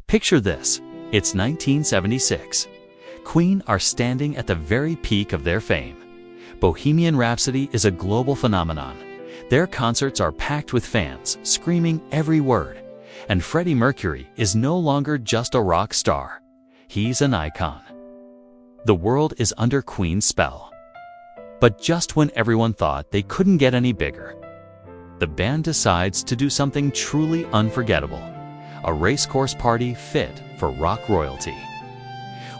Picture this. It's 1976. Queen are standing at the very peak of their fame. Bohemian Rhapsody is a global phenomenon. Their concerts are packed with fans, screaming every word. And Freddie Mercury is no longer just a rock star. He's an icon. The world is under Queen's spell. But just when everyone thought they couldn't get any bigger, the band decides to do something truly unforgettable. A racecourse party fit for rock royalty.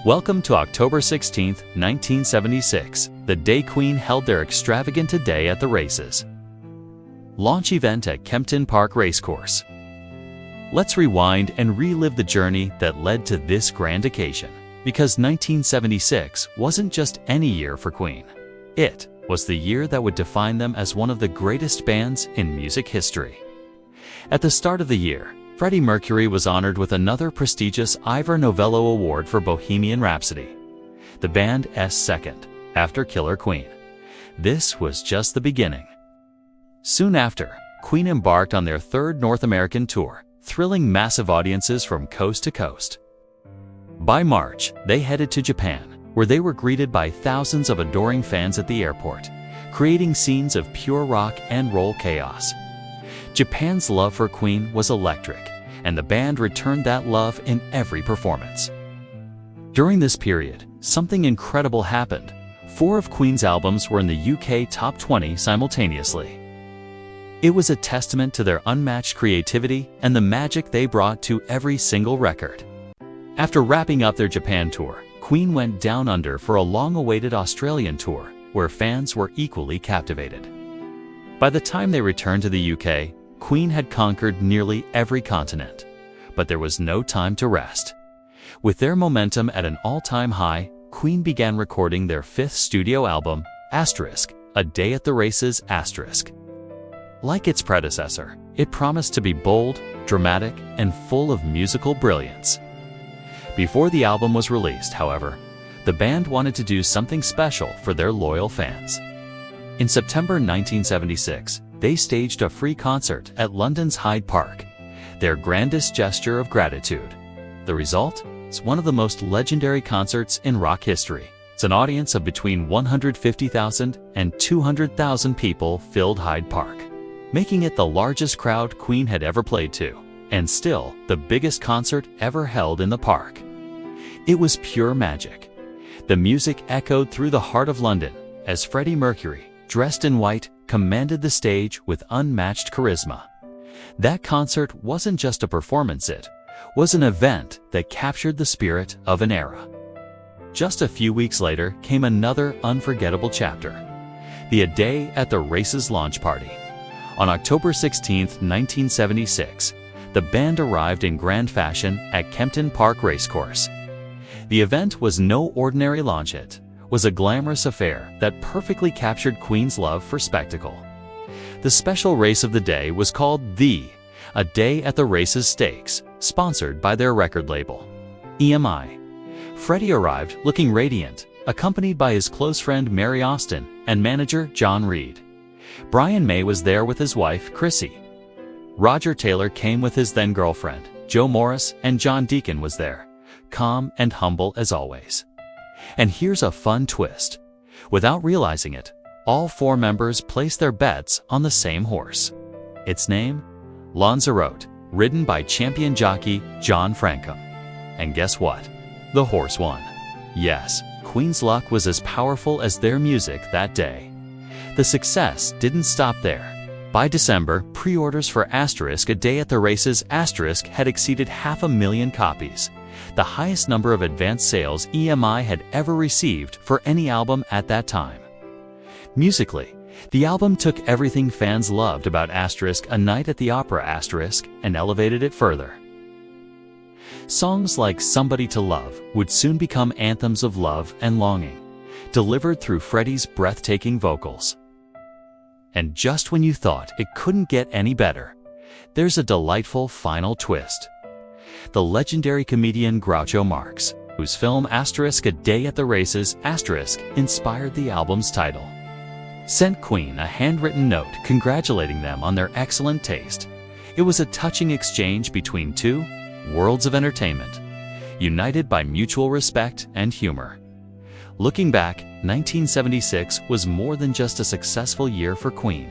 Welcome to October 16, 1976, the day Queen held their extravagant day at the races. Launch event at Kempton Park RaceCourse. Let's rewind and relive the journey that led to this grand occasion. Because 1976 wasn't just any year for Queen. It was the year that would define them as one of the greatest bands in music history. At the start of the year, Freddie Mercury was honored with another prestigious Ivor Novello Award for Bohemian Rhapsody, the band's second, after Killer Queen. This was just the beginning. Soon after, Queen embarked on their third North American tour, thrilling massive audiences from coast to coast. By March, they headed to Japan, where they were greeted by thousands of adoring fans at the airport, creating scenes of pure rock and roll chaos. Japan's love for Queen was electric, and the band returned that love in every performance. During this period, something incredible happened. 4 of Queen's albums were in the UK Top 20 simultaneously. It was a testament to their unmatched creativity and the magic they brought to every single record. After wrapping up their Japan tour, Queen went down under for a long-awaited Australian tour, where fans were equally captivated. By the time they returned to the UK, Queen had conquered nearly every continent. But there was no time to rest. With their momentum at an all-time high, Queen began recording their 5th studio album, A Day at the Races*. Like its predecessor, it promised to be bold, dramatic, and full of musical brilliance. Before the album was released, however, the band wanted to do something special for their loyal fans. In September 1976, they staged a free concert at London's Hyde Park, their grandest gesture of gratitude. The result is one of the most legendary concerts in rock history. It's an audience of between 150,000 and 200,000 people filled Hyde Park, making it the largest crowd Queen had ever played to, and still the biggest concert ever held in the park. It was pure magic. The music echoed through the heart of London as Freddie Mercury, dressed in white, commanded the stage with unmatched charisma. That concert wasn't just a performance, it was an event that captured the spirit of an era. Just a few weeks later came another unforgettable chapter, the A Day at the Races launch party. On October 16, 1976, the band arrived in grand fashion at Kempton Park RaceCourse. The event was no ordinary launch, it was a glamorous affair that perfectly captured Queen's love for spectacle. The special race of the day was called A Day at the Races Stakes, sponsored by their record label, EMI. Freddie arrived looking radiant, accompanied by his close friend Mary Austin and manager John Reed. Brian May was there with his wife, Chrissy. Roger Taylor came with his then-girlfriend, Joe Morris, and John Deacon was there, calm and humble as always. And here's a fun twist. Without realizing it, all 4 members placed their bets on the same horse. Its name? Lanzarote, ridden by champion jockey John Francome. And guess what? The horse won. Yes, Queen's luck was as powerful as their music that day. The success didn't stop there. By December, pre-orders for A Day at the Races* had exceeded 500,000 copies, the highest number of advanced sales EMI had ever received for any album at that time. Musically, the album took everything fans loved about A Night at the Opera and elevated it further. Songs like Somebody to Love would soon become anthems of love and longing, delivered through Freddie's breathtaking vocals. And just when you thought it couldn't get any better, there's a delightful final twist. The legendary comedian Groucho Marx, whose film A Day at the Races* inspired the album's title, sent Queen a handwritten note congratulating them on their excellent taste. It was a touching exchange between two worlds of entertainment, united by mutual respect and humor. Looking back, 1976 was more than just a successful year for Queen.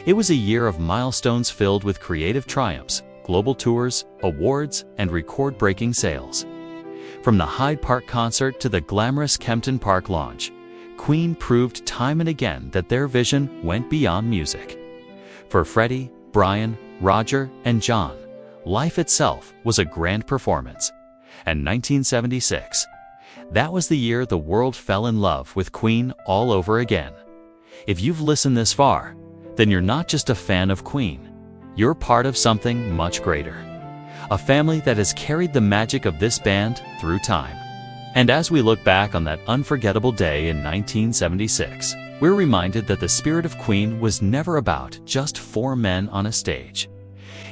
It was a year of milestones filled with creative triumphs, global tours, awards, and record-breaking sales. From the Hyde Park concert to the glamorous Kempton Park launch, Queen proved time and again that their vision went beyond music. For Freddie, Brian, Roger, and John, life itself was a grand performance. And 1976, that was the year the world fell in love with Queen all over again. If you've listened this far, then you're not just a fan of Queen. You're part of something much greater. A family that has carried the magic of this band through time. And as we look back on that unforgettable day in 1976, we're reminded that the spirit of Queen was never about just four men on a stage.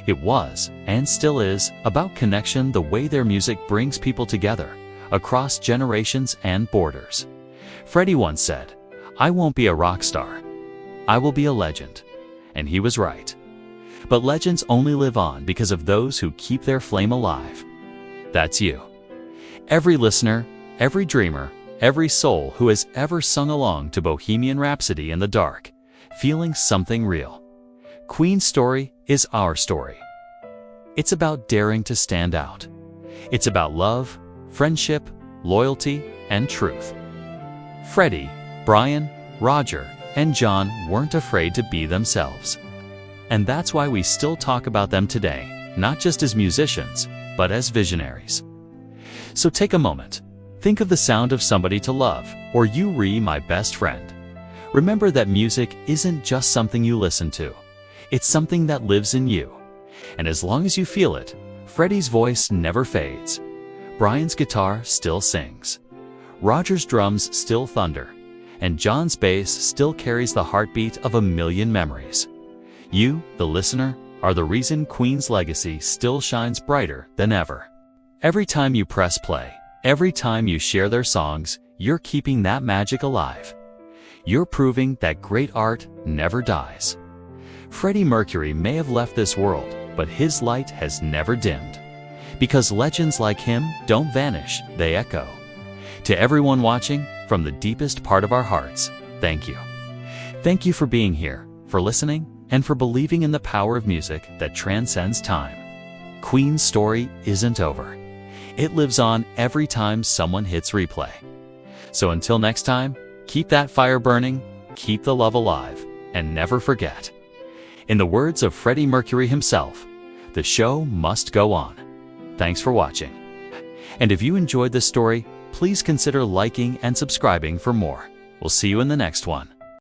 It was, and still is, about connection, the way their music brings people together, across generations and borders. Freddie once said, "I won't be a rock star. I will be a legend." And he was right. But legends only live on because of those who keep their flame alive. That's you. Every listener, every dreamer, every soul who has ever sung along to Bohemian Rhapsody in the dark, feeling something real. Queen's story is our story. It's about daring to stand out. It's about love, friendship, loyalty, and truth. Freddie, Brian, Roger, and John weren't afraid to be themselves. And that's why we still talk about them today, not just as musicians, but as visionaries. So take a moment. Think of the sound of somebody to love, or you re my best friend. Remember that music isn't just something you listen to. It's something that lives in you. And as long as you feel it, Freddie's voice never fades. Brian's guitar still sings. Roger's drums still thunder. And John's bass still carries the heartbeat of a million memories. You, the listener, are the reason Queen's legacy still shines brighter than ever. Every time you press play, every time you share their songs, you're keeping that magic alive. You're proving that great art never dies. Freddie Mercury may have left this world, but his light has never dimmed. Because legends like him don't vanish, they echo. To everyone watching, from the deepest part of our hearts, thank you. Thank you for being here, for listening, and for believing in the power of music that transcends time. Queen's story isn't over. It lives on every time someone hits replay. So until next time, keep that fire burning, keep the love alive, and never forget. In the words of Freddie Mercury himself, the show must go on. Thanks for watching. And if you enjoyed this story, please consider liking and subscribing for more. We'll see you in the next one.